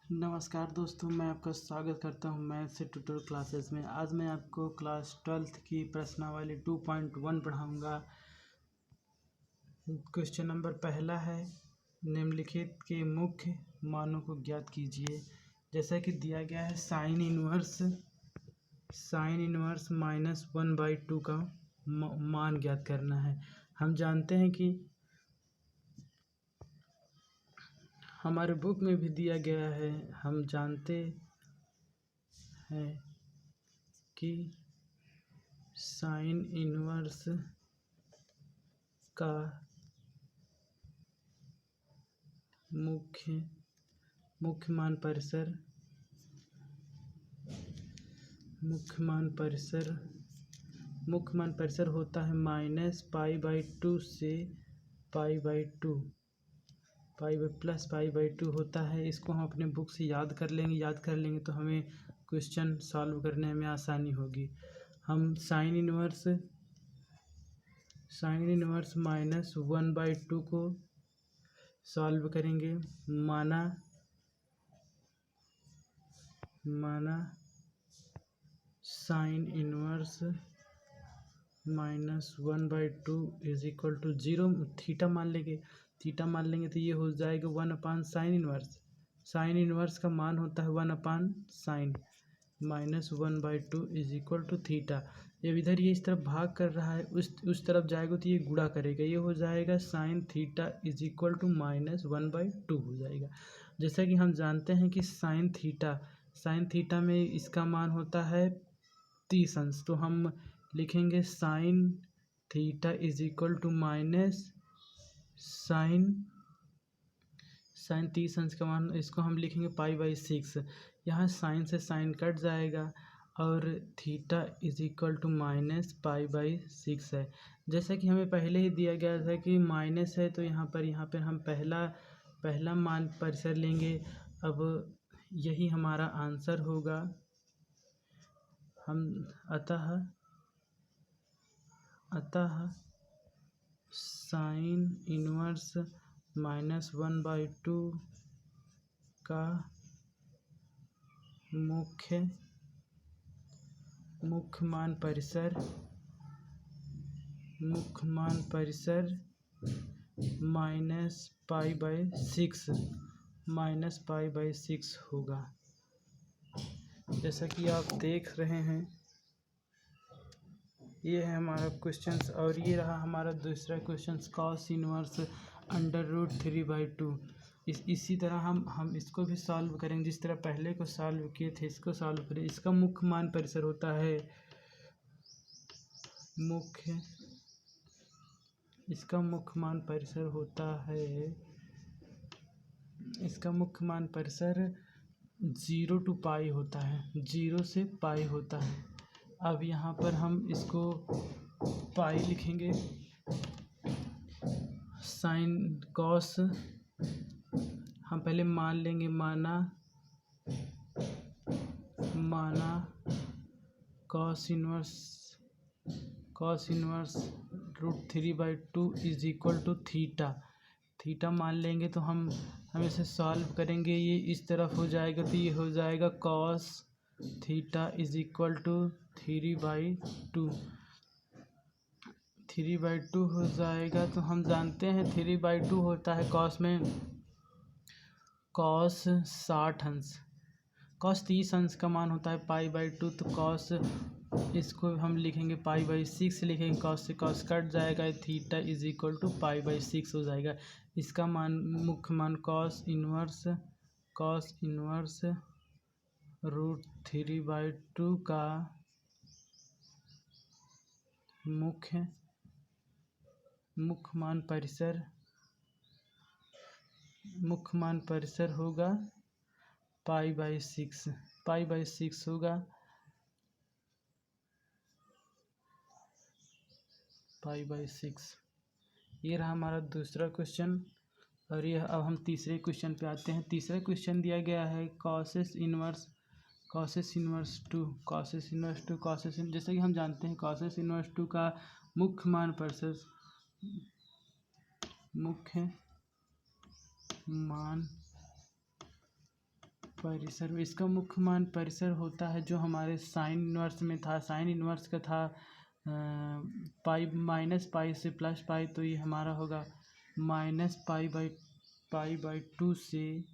नमस्कार दोस्तों, मैं आपका स्वागत करता हूं मैथ से ट्यूटोरियल क्लासेस में। आज मैं आपको क्लास 12th की प्रश्नावली 2.1 पढ़ाऊंगा। क्वेश्चन नंबर पहला है, निम्नलिखित के मुख्य मानों को ज्ञात कीजिए। जैसा कि दिया गया है साइन इनवर्स -1/2 का मान ज्ञात करना है। हम जानते हैं कि हमारे बुक में भी दिया गया है, हम जानते हैं कि साइन इनवर्स का मुख्य मान परिसर होता है -π/2 से π/2 π/2 होता है। इसको हम अपने बुक से याद कर लेंगे तो हमें क्वेश्चन सॉल्व करने में आसानी होगी। हम साइन इनवर्स -1/2 को सॉल्व करेंगे। माना साइन इनवर्स -1/2 = 0। थीटा मान लेंगे तो ये हो जाएगा 1/sin इनवर्स। साइन इनवर्स का मान होता है 1/sin -1/2 = थीटा। जब इधर ये इस तरफ भाग कर रहा है, उस तरफ जाएगा तो ये गुणा करेगा, ये हो जाएगा साइन थीटा = -1/2 हो जाएगा। जैसा कि हम जानते हैं कि साइन थीटा में इसका मान होता है 30 अंश, तो हम लिखेंगे साइन थीटा = साइन 30 अंश का मान, इसको हम लिखेंगे π/6। यहाँ साइन से साइन कट जाएगा और थीटा = -π/6 है। जैसा कि हमें पहले ही दिया गया था कि माइनस है, तो यहाँ पर हम पहला मान परिसर लेंगे। अब यही हमारा आंसर होगा। अतः साइन इनवर्स -1/2 का मुख्य मान परिसर -π/6 होगा। जैसा कि आप देख रहे हैं, ये है हमारा क्वेश्चन। और ये रहा हमारा दूसरा क्वेश्चन, cos इनवर्स √3/2। इसी तरह हम इसको भी सॉल्व करेंगे। जिस तरह पहले को सॉल्व किए थे, इसको सॉल्व करें। इसका मुख्य मान परिसर होता है इसका मुख्य मान परिसर 0 to π होता है, 0 से π होता है। अब यहाँ पर हम इसको पाई लिखेंगे। साइन कॉस हम पहले मान लेंगे, माना कॉस इनवर्स √3/2 = थीटा मान लेंगे। तो हम इसे सॉल्व करेंगे। ये इस तरफ हो जाएगा तो ये हो जाएगा कॉस थीटा = 3/2 हो जाएगा। तो हम जानते हैं 3/2 होता है कॉस में, कॉस 60 अंश, कॉस 30 अंश का मान होता है π/2। तो कॉस, इसको हम लिखेंगे π/6 लिखेंगे। कॉस से कॉस कट जाएगा, थीटा = π/6 हो जाएगा। इसका मुख्य मान कॉस इनवर्स √3/2 का मुख्य मान परिसर होगा π/6 होगा, π/6। ये रहा हमारा दूसरा क्वेश्चन। और यह, अब हम तीसरे क्वेश्चन पे आते हैं। तीसरा क्वेश्चन दिया गया है कॉसेस इनवर्स 2। जैसे कि हम जानते हैं कॉसेस इनवर्स 2 का मुख्य मान परिसर, इसका मुख्य मान परिसर होता है जो हमारे साइन इनवर्स में था। साइन इनवर्स का था पाई माइनस पाई से प्लस पाई, तो ये हमारा होगा माइनस पाई बाई टू से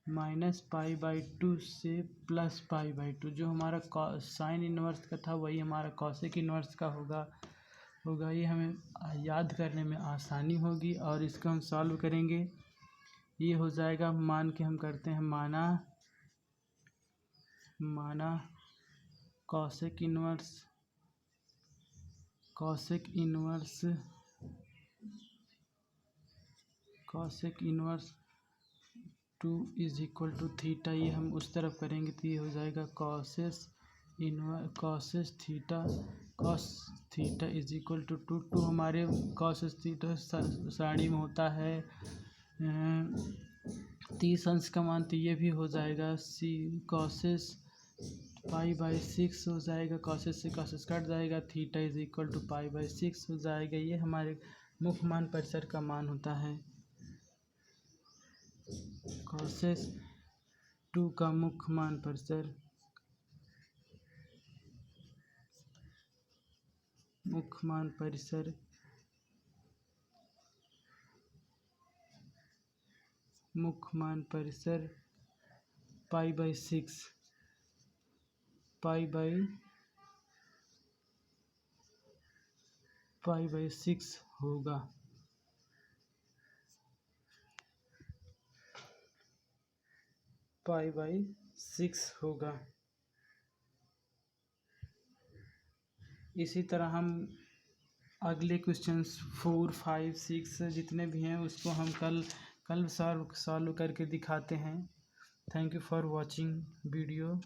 माइनस पाई बाई टू से प्लस पाई बाई टू। जो हमारा साइन इनवर्स का था वही हमारा कॉसेक इनवर्स का होगा। ये हमें याद करने में आसानी होगी और इसको हम सॉल्व करेंगे। ये हो जाएगा, मान के हम करते हैं माना cosec inverse two is equal to theta. ये हम उस तरफ करेंगे तो ये हो जाएगा cos theta is equal to two हमारे कॉस थीटा सारणी में होता है 30 अंश का मान, तो ये भी हो जाएगा सी कॉसेस पाई बाई 6 हो जाएगा। कॉसेस से कॉसेस कट जाएगा, theta is equal to pi by 6 हो जाएगा। ये हमारे मुख्य मान परिसर का मान होता है। कॉसेस 2 का मुख्य मान परिसर पाई बाई 6 होगा। पाई बाई 6 होगा। इसी तरह हम अगले क्वेश्चंस 4, 5, 6 जितने भी हैं उसको हम कल सॉल्व करके दिखाते हैं। Thank you for watching video.